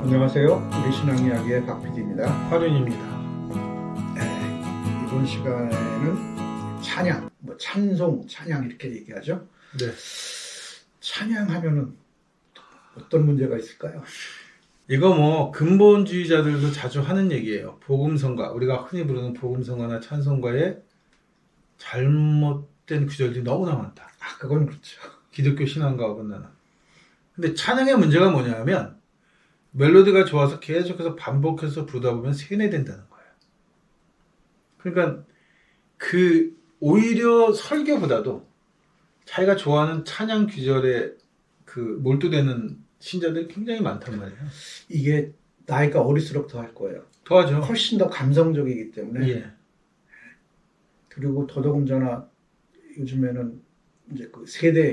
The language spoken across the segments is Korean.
안녕하세요. 우리 신앙이야기의 박 PD입니다. 화륜입니다. 이번 시간에는 찬양, 찬송, 찬양 이렇게 얘기하죠. 네. 찬양하면은 어떤 문제가 있을까요? 이거 근본주의자들도 자주 하는 얘기예요. 복음성가, 우리가 흔히 부르는 복음성가나 찬송가의 잘못된 구절들이 너무나 많다. 그건 그렇죠. 기독교 신앙과 어긋나는. 근데 찬양의 문제가 뭐냐면 멜로디가 좋아서 계속해서 반복해서 부르다 보면 세뇌된다는 거예요. 그러니까 오히려 설교보다도 자기가 좋아하는 찬양 귀절에 몰두되는 신자들이 굉장히 많단 말이에요. 이게 나이가 어릴수록 더 할 거예요. 더하죠. 훨씬 더 감성적이기 때문에. 예. 그리고 더더군다나 요즘에는 이제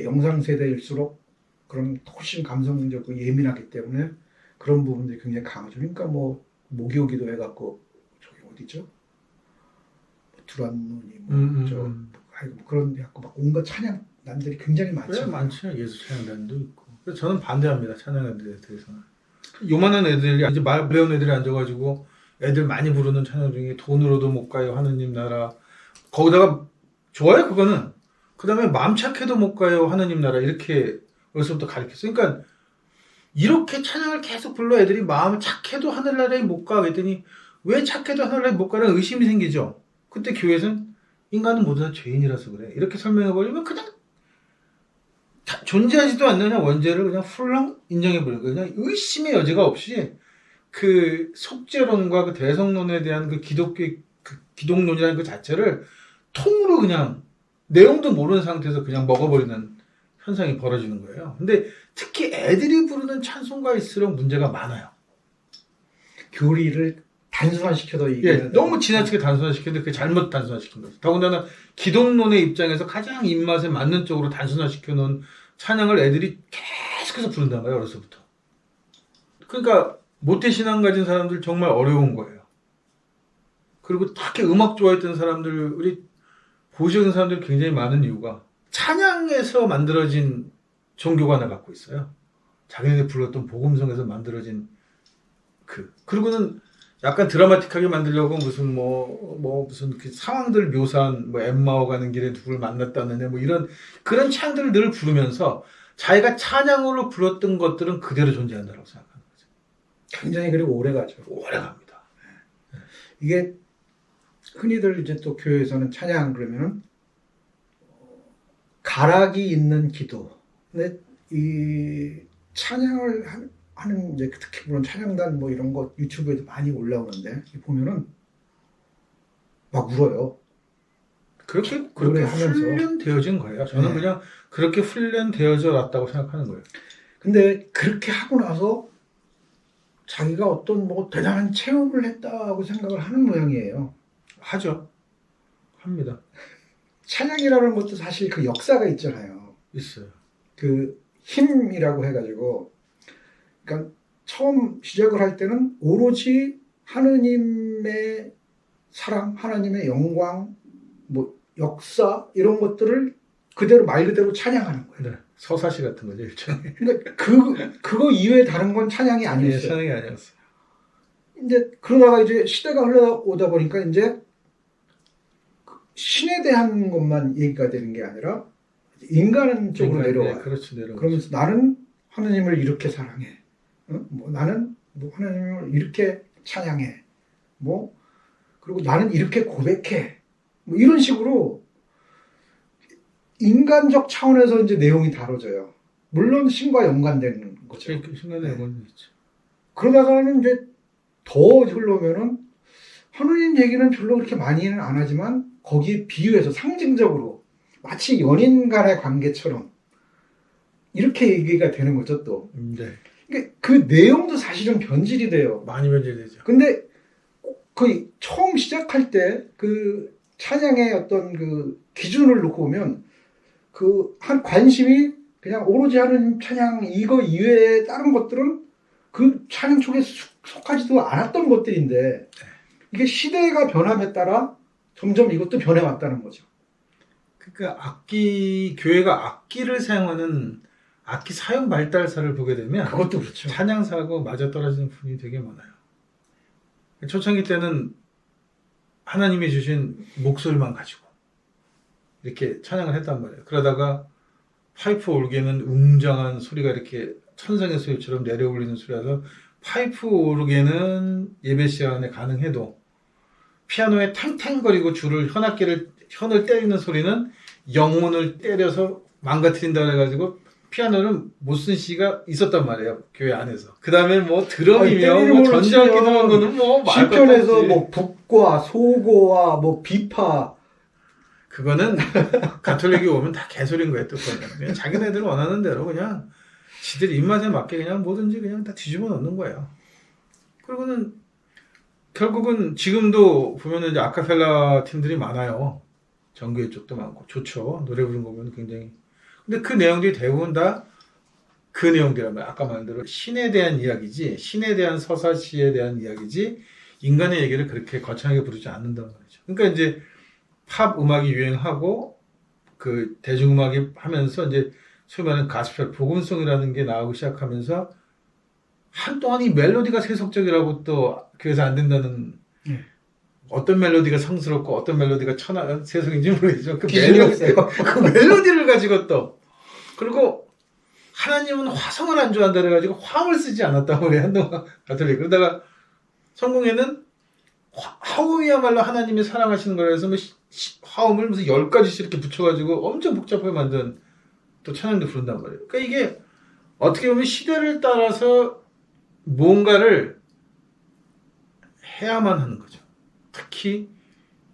영상 세대일수록 그런 훨씬 감성적이고 예민하기 때문에 그런 부분들이 굉장히 강하죠. 그러니까 모교기도 해갖고 저기 어디죠? 두란노니 그런 데 갖고 온갖 찬양단들이 굉장히 많죠. 왜 많죠. 예수 찬양단도 있고. 그래서 저는 반대합니다. 찬양단들에 대해서는. 요만한 애들이 이제 말 배운 애들이 앉아가지고 애들 많이 부르는 찬양 중에 돈으로도 못 가요 하느님 나라. 거기다가 좋아요 그거는. 그 다음에 마음 착해도 못 가요 하느님 나라 이렇게 어려서부터 가르쳤어요. 그러니까 이렇게 찬양을 계속 불러 애들이 마음 착해도 하늘나라에 못 가 그랬더니 왜 착해도 하늘나라에 못 가라는 의심이 생기죠. 그때 교회에서는 인간은 모두 다 죄인이라서 그래. 이렇게 설명해버리면 그냥 존재하지도 않는 원죄를 그냥 훌렁 인정해버리는 거예요. 그냥 의심의 여지가 없이 속죄론과 대성론에 대한 기독교의 기독론이라는 그 자체를 통으로 그냥 내용도 모르는 상태에서 그냥 먹어버리는 현상이 벌어지는 거예요. 근데 특히 애들이 부르는 찬송가일수록 문제가 많아요. 교리를 단순화시켜서 얘기해요. 너무 지나치게 단순화시켰는데 그게 잘못 단순화시킨 거죠. 더군다나 기독론의 입장에서 가장 입맛에 맞는 쪽으로 단순화시켜놓은 찬양을 애들이 계속해서 부른단 말이에요. 어려서부터. 그러니까 모태신앙 가진 사람들 정말 어려운 거예요. 그리고 특히 음악 좋아했던 사람들, 우리 보수적인 사람들이 굉장히 많은 이유가 찬양에서 만들어진 종교가 하나 갖고 있어요. 자기네들이 불렀던 복음성에서 만들어진 그리고는 약간 드라마틱하게 만들려고 무슨 상황들 묘사한 엠마오 가는 길에 누구를 만났다느냐 이런 그런 찬양들을 늘 부르면서 자기가 찬양으로 불렀던 것들은 그대로 존재한다고 생각하는 거죠. 굉장히 그리고 오래 가죠. 오래 갑니다. 이게 흔히들 이제 또 교회에서는 찬양 그러면은 가락이 있는 기도. 근데 이 찬양을 하는 이제 특히 물론 찬양단 이런 거 유튜브에도 많이 올라오는데 보면은 막 울어요. 그렇게 하면서 훈련되어진 거예요. 저는 그냥 그렇게 훈련되어져 왔다고 생각하는 거예요. 근데 그렇게 하고 나서 자기가 어떤 대단한 체험을 했다고 생각을 하는 모양이에요. 하죠. 합니다. 찬양이라는 것도 사실 그 역사가 있잖아요. 있어요. 힘이라고 해가지고, 그러니까 처음 시작을 할 때는 오로지 하느님의 사랑, 하나님의 영광, 역사 이런 것들을 말 그대로 찬양하는 거예요. 네. 서사시 같은 거죠, 일종의. 그러니까 그거 이외에 다른 건 찬양이 아니었어요. 찬양이 아니었어요. 이제 그러다가 이제 시대가 흘러오다 보니까 이제 신에 대한 것만 얘기가 되는 게 아니라 인간 쪽으로 내려와요. 그렇죠, 내려와요. 그러면서 나는 하느님을 이렇게 사랑해. 나는 하나님을 이렇게 찬양해. 그리고 나는 이렇게 고백해. 이런 식으로 인간적 차원에서 이제 내용이 다뤄져요. 물론 신과 연관되는 거죠. 신과 연관이 있죠. 그러다가는 이제 더 흘러오면은 하느님 얘기는 별로 그렇게 많이는 안 하지만 거기에 비유해서 상징적으로 마치 연인 간의 관계처럼 이렇게 얘기가 되는 거죠, 또. 네. 그러니까 그 내용도 사실은 변질이 돼요. 많이 변질되죠. 근데 처음 시작할 때 찬양의 어떤 기준을 놓고 보면 한 관심이 그냥 오로지 하는 찬양 이거 이외에 다른 것들은 그 찬양 속에 속하지도 않았던 것들인데 이게 시대가 변함에 따라 점점 이것도 변해왔다는 거죠. 그러니까 교회가 악기를 사용하는 악기 사용 발달사를 보게 되면 그것도 그렇죠. 찬양사하고 맞아떨어지는 부분이 되게 많아요. 초창기 때는 하나님이 주신 목소리만 가지고 이렇게 찬양을 했단 말이에요. 그러다가 파이프 오르게는 웅장한 소리가 이렇게 천상의 소리처럼 내려올리는 소리라서 파이프 오르게는 예배 시간에 가능해도 피아노에 탱탱거리고 현을 때리는 소리는 영혼을 때려서 망가뜨린다 그래가지고 피아노는 못 쓴 시가 있었단 말이에요. 교회 안에서. 그 다음에 뭐 드럼이며 뭐 전자악기 들어간 거는 뭐 시편에서 뭐 북과 소고와 뭐 비파 그거는 가톨릭이 오면 다 개소리인 거예요. 또 그냥 자기네들 원하는 대로 그냥 지들 입맛에 맞게 그냥 뭐든지 그냥 다 뒤집어 놓는 거예요. 그리고는 결국은 지금도 보면은 이제 아카펠라 팀들이 많아요. 정교회 쪽도 많고 좋죠. 노래 부르는 거 보면 굉장히. 근데 그 내용들이 대부분 다 그 내용들이란 말이에요. 아까 말한 대로 신에 대한 이야기지, 신에 대한 서사시에 대한 이야기지, 인간의 얘기를 그렇게 거창하게 부르지 않는단 말이죠. 그러니까 이제 팝 음악이 유행하고 그 대중음악이 하면서 이제 소위 말하는 가스펠 복음송이라는 게 나오기 시작하면서 한동안 이 멜로디가 세속적이라고 또 교회에서 안 된다는 어떤 멜로디가 성스럽고 어떤 멜로디가 세속인지 모르겠지만 그 멜로디를 가지고 또 그리고 하나님은 화성을 안 좋아한다 그래가지고 화음을 쓰지 않았다고 그래 한동안 가톨릭. 그러다가 성공회는 화음이야말로 하나님이 사랑하시는 거라서 뭐 화음을 무슨 10가지씩 이렇게 붙여가지고 엄청 복잡하게 만든 또 찬양도 부른단 말이에요. 그러니까 이게 어떻게 보면 시대를 따라서 뭔가를 해야만 하는 거죠. 특히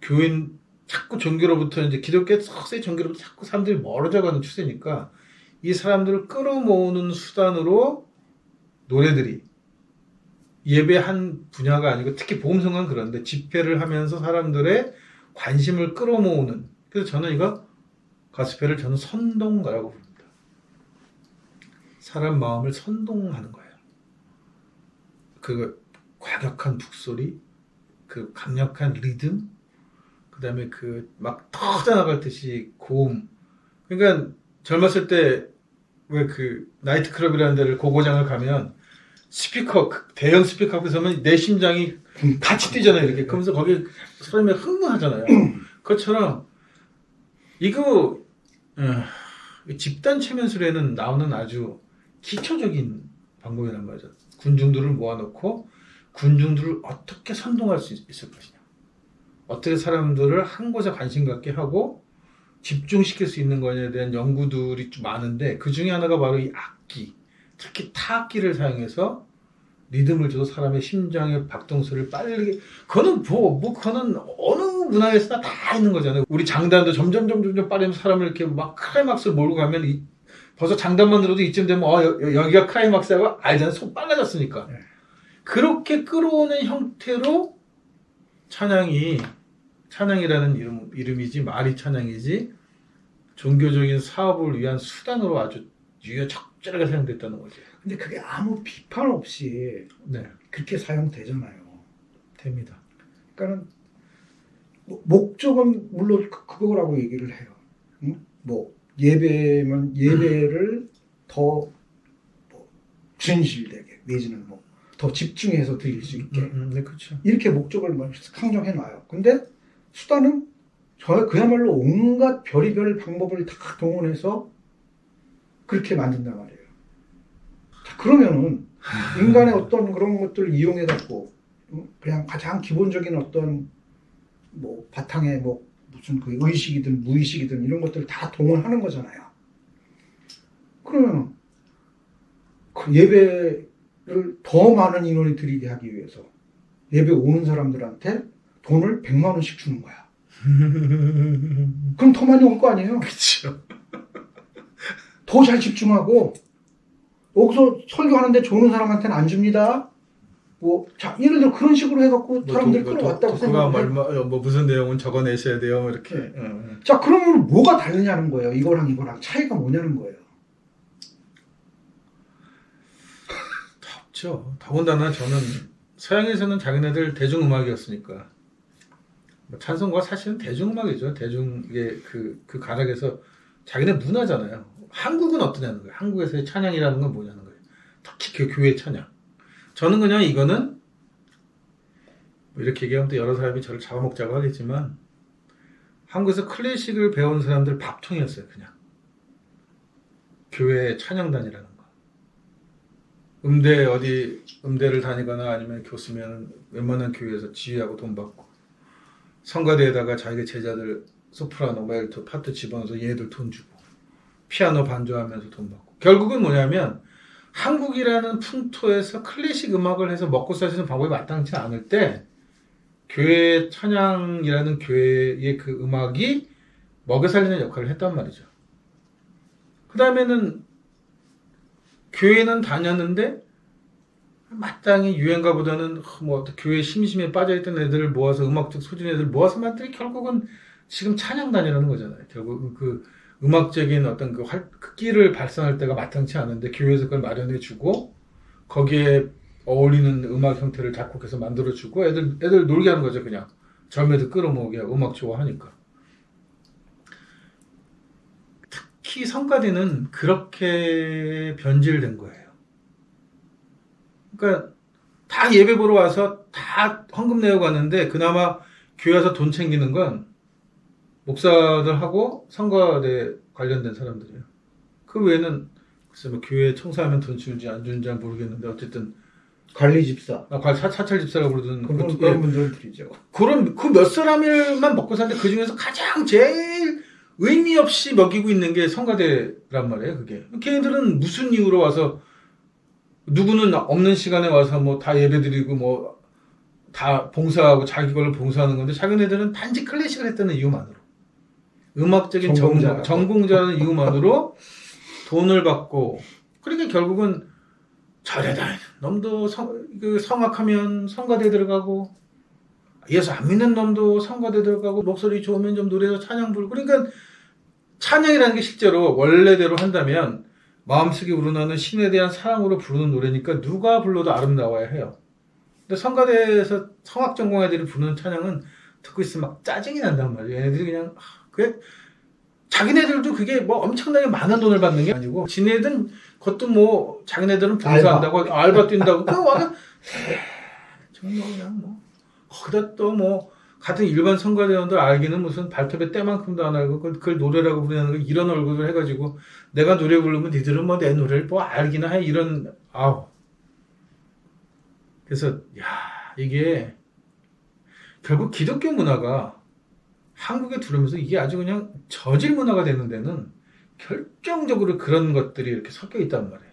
교인 자꾸 종교로부터 이제 기독교 석세 종교로부터 자꾸 사람들이 멀어져가는 추세니까 이 사람들을 끌어모으는 수단으로 노래들이 예배 한 분야가 아니고 특히 복음성은 그런데 집회를 하면서 사람들의 관심을 끌어모으는 그래서 저는 이거 가스펠을 저는 선동가라고 부릅니다. 사람 마음을 선동하는 거예요. 그 과격한 북소리 그 강력한 리듬 그 다음에 그 막 터져나갈 듯이 고음 그러니까 젊었을 때 왜 그 나이트클럽이라는 데를 고고장을 가면 스피커 대형 스피커 앞에 서면 내 심장이 같이 뛰잖아요 이렇게 그러면서 거기 사람이 흥분하잖아요 그것처럼 이거 집단 최면술에는 나오는 아주 기초적인 방법이란 말이죠 군중들을 모아놓고 군중들을 어떻게 선동할 수 있을 것이냐 어떻게 사람들을 한 곳에 관심 갖게 하고 집중시킬 수 있는 거냐에 대한 연구들이 좀 많은데 그 중에 하나가 바로 이 악기 특히 타악기를 사용해서 리듬을 줘서 사람의 심장의 박동수를 빠르게 그거는 그거는 어느 문화에서나 다 있는 거잖아요 우리 장단도 점점 빠르면서 사람을 이렇게 막 클라이막스를 몰고 가면 벌써 장단만 들어도 이쯤 되면 여기가 클라이막스라고 알잖아요 손 빨라졌으니까 그렇게 끌어오는 형태로 찬양이라는 이름이지 말이 찬양이지 종교적인 사업을 위한 수단으로 아주 적절하게 사용됐다는 거죠. 근데 그게 아무 비판 없이 네. 그렇게 사용되잖아요. 됩니다. 그러니까는 목적은 물론 그거라고 얘기를 해요. 응? 뭐 예배면 예배를 더 진실되게 내지는 뭐 더 집중해서 드릴 수 있게 네, 그렇죠. 이렇게 목적을 상정해 놔요. 근데 수단은 그야말로 온갖 별의별 방법을 다 동원해서 그렇게 만든단 말이에요. 자, 그러면은 인간의 어떤 그런 것들을 이용해 갖고 그냥 가장 기본적인 어떤 뭐 바탕에 뭐 무슨 그 의식이든 무의식이든 이런 것들을 다 동원하는 거잖아요. 그러면 그 예배를 더 많은 인원이 드리게 하기 위해서 예배 오는 사람들한테 돈을 100만 원씩 주는 거야. 그럼 더 많이 올 거 아니에요? 그렇죠. 더 잘 집중하고 여기서 설교하는데 좋은 사람한테는 안 줍니다. 뭐, 자, 예를 들어 그런 식으로 해갖고 사람들이 끌어왔다고 생각해. 뭐 무슨 내용은 적어내셔야 돼요. 이렇게. 네. 자, 그러면 뭐가 다르냐는 거예요. 이거랑 차이가 뭐냐는 거예요. 없죠. 더군다나 저는 서양에서는 자기네들 대중음악이었으니까 찬송가 사실은 대중음악이죠. 대중의 그 가락에서 자기네 문화잖아요. 한국은 어떠냐는 거예요. 한국에서의 찬양이라는 건 뭐냐는 거예요. 특히 그 교회 찬양. 저는 그냥 이거는 뭐 이렇게 얘기하면 또 여러 사람이 저를 잡아먹자고 하겠지만 한국에서 클래식을 배운 사람들 밥통이었어요. 그냥 교회 찬양단이라는 거. 음대를 다니거나 아니면 교수면 웬만한 교회에서 지휘하고 돈 받고 성가대에다가 자기 제자들 소프라노, 멜토, 파트 집어넣어서 얘들 돈 주고 피아노 반주하면서 돈 받고 결국은 뭐냐면 한국이라는 풍토에서 클래식 음악을 해서 먹고 살 수 있는 방법이 마땅치 않을 때 교회 찬양이라는 교회의 그 음악이 먹여 살리는 역할을 했단 말이죠. 그 다음에는 교회는 다녔는데 마땅히 유행가보다는 뭐 교회 심심에 빠져있던 애들을 모아서 음악적 소진 애들 모아서 만들이 결국은 지금 찬양단이라는 거잖아요. 결국 그 음악적인 어떤 그 끼를 발산할 때가 마땅치 않은데 교회에서 그걸 마련해주고 거기에 어울리는 음악 형태를 작곡해서 만들어주고 애들 놀게 하는 거죠. 그냥 젊은이들 끌어모으게 하고 음악 좋아하니까. 특히 성가대는 그렇게 변질된 거예요. 그러니까 다 예배 보러 와서 다 헌금 내고 갔는데 그나마 교회 와서 돈 챙기는 건 목사들하고 성가대 관련된 사람들이에요. 그 외에는 글쎄 뭐 교회 청소하면 돈 주는지 안 주는지 모르겠는데 어쨌든 관리 집사. 사찰 집사라고 부르던 그런 분들은 드리죠. 그런 그 몇 사람일만 먹고 사는데 그 중에서 가장 제일 의미 없이 먹이고 있는 게 성가대란 말이에요. 그게 걔네들은 무슨 이유로 와서 누구는 없는 시간에 와서 뭐 다 예배드리고 뭐 다 봉사하고 자기 걸로 봉사하는 건데 자기네들은 단지 클래식을 했다는 이유만으로 음악적인 전공자라는 이유만으로 돈을 받고 그러니까 결국은 절에다 놈도 성악하면 성가대 들어가고 예수 안 믿는 놈도 성가대 들어가고 목소리 좋으면 좀 노래해서 찬양 부르고 그러니까 찬양이라는 게 실제로 원래대로 한다면 마음속에 우러나는 신에 대한 사랑으로 부르는 노래니까 누가 불러도 아름다워야 해요. 근데 성가대에서 성악 전공 애들이 부르는 찬양은 듣고 있으면 막 짜증이 난단 말이에요. 얘네들이 그냥 그게 자기네들도 그게 뭐 엄청나게 많은 돈을 받는 게 아니고 지네들은 그것도 뭐 자기네들은 봉사한다고 알바 뛴다고 그 와가 정말 그냥 뭐 거기다 또 뭐 같은 일반 성가대원들 알기는 무슨 발톱에 때만큼도 안 알고 그걸 노래라고 부르는 거 이런 얼굴을 해가지고 내가 노래 부르면 니들은 뭐 내 노래를 뭐 알기나 해 이런 아우 그래서 야 이게 결국 기독교 문화가 한국에 들어오면서 이게 아주 그냥 저질 문화가 되는 데는 결정적으로 그런 것들이 이렇게 섞여 있단 말이에요.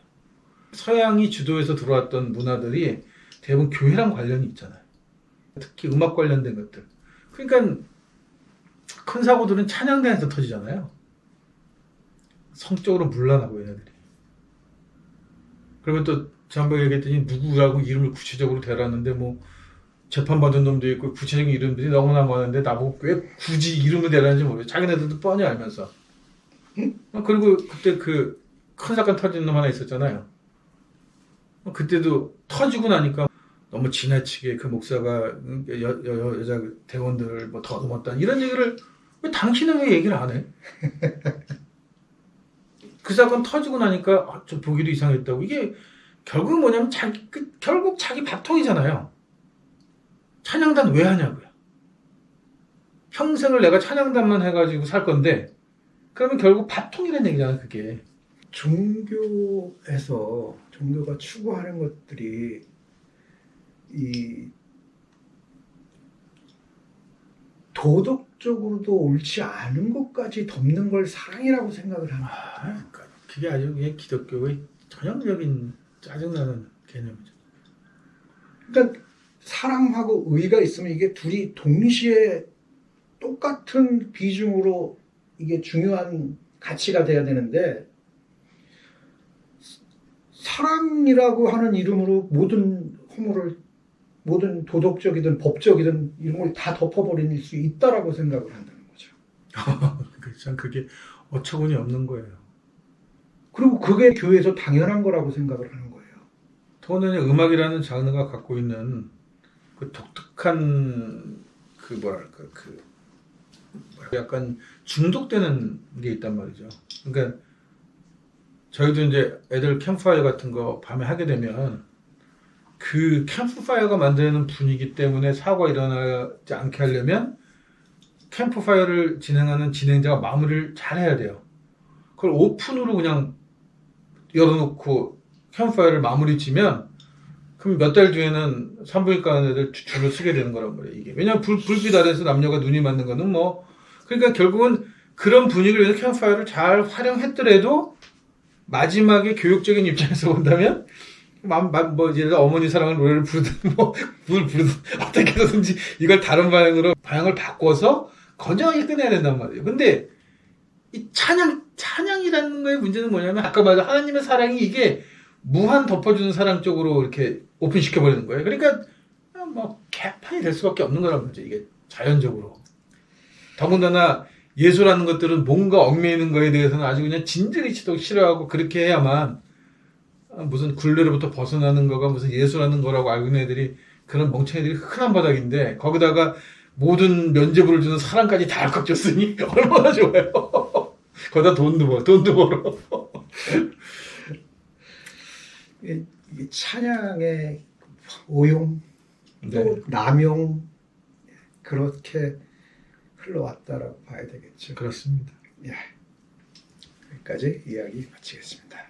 서양이 주도해서 들어왔던 문화들이 대부분 교회랑 관련이 있잖아요. 특히 음악 관련된 것들. 그러니까 큰 사고들은 찬양단에서 터지잖아요. 성적으로 문란하고 얘네들이. 그러면 또 지난번에 얘기했더니 누구라고 이름을 구체적으로 대놨는데 뭐 재판받은 놈도 있고 구체적인 이름들이 너무나 많은데 나보고 왜 굳이 이름을 대라는지 모르겠어요. 자기네들도 뻔히 알면서. 그리고 그때 그 큰 사건 터진 놈 하나 있었잖아요. 그때도 터지고 나니까 너무 지나치게 그 목사가 여자 대원들을 뭐 더듬었다 이런 얘기를 왜 당신은 왜 얘기를 안 해? 그 사건 터지고 나니까 좀 보기도 이상했다고. 이게 결국은 뭐냐면 결국 자기 밥통이잖아요. 찬양단 왜 하냐고요. 평생을 내가 찬양단만 해가지고 살 건데 그러면 결국 밥통이라는 얘기잖아요. 그게. 종교가 추구하는 것들이 이 도덕적으로도 옳지 않은 것까지 덮는 걸 사랑이라고 생각을 하는 거죠. 그러니까 그게 아주 그냥 기독교의 전형적인 짜증나는 개념이죠. 그러니까 사랑하고 의가 있으면 이게 둘이 동시에 똑같은 비중으로 이게 중요한 가치가 돼야 되는데 사랑이라고 하는 이름으로 모든 허물을 모든 도덕적이든 법적이든 이런 걸 다 덮어버릴 수 있다라고 생각을 한다는 거죠. 참 그게 어처구니 없는 거예요. 그리고 그게 교회에서 당연한 거라고 생각을 하는 거예요. 더군다나 음악이라는 장르가 갖고 있는 그 독특한 그 뭐랄까 그 약간 중독되는 게 있단 말이죠. 그러니까 저희도 이제 애들 캠프파이어 같은 거 밤에 하게 되면 그 캠프파이어가 만드는 분위기 때문에 사고가 일어나지 않게 하려면 캠프파이어를 진행하는 진행자가 마무리를 잘 해야 돼요. 그걸 오픈으로 그냥 열어놓고 캠프파이어를 마무리 지면 그럼 몇 달 뒤에는 산부인과 하는 애들 줄을 서게 되는 거란 말이에요. 이게 왜냐면 불빛 아래에서 남녀가 눈이 맞는 거는 뭐 그러니까 결국은 그런 분위기를 위해서 캠프파이어를 잘 활용했더라도 마지막에 교육적인 입장에서 본다면 뭐 예를 들어 어머니 사랑을 노래를 부르든 뭐 부르든 어떻게 해서든지 이걸 다른 방향을 바꿔서 건강하게 끝내야 된단 말이에요. 근데 이 찬양이라는 거의 문제는 뭐냐면 아까 말한 하나님의 사랑이 이게 무한 덮어주는 사랑 쪽으로 이렇게 오픈시켜 버리는 거예요. 그러니까 뭐 개판이 될 수밖에 없는 거란 말이죠. 이게 자연적으로. 더군다나 예술하는 것들은 뭔가 얽매이는 거에 대해서는 아주 그냥 진저리 치도록 싫어하고 그렇게 해야만 무슨 굴레로부터 벗어나는 거가 무슨 예술하는 거라고 알고 있는 애들이 그런 멍청이들이 흔한 바닥인데 거기다가 모든 면죄부를 주는 사랑까지 다 꽉 줬으니 얼마나 좋아요. 거기다 돈도 벌어. 이 찬양의 오용 또 네. 남용 그렇게 흘러왔다라고 봐야 되겠죠. 그렇습니다. 예. 여기까지 이야기 마치겠습니다.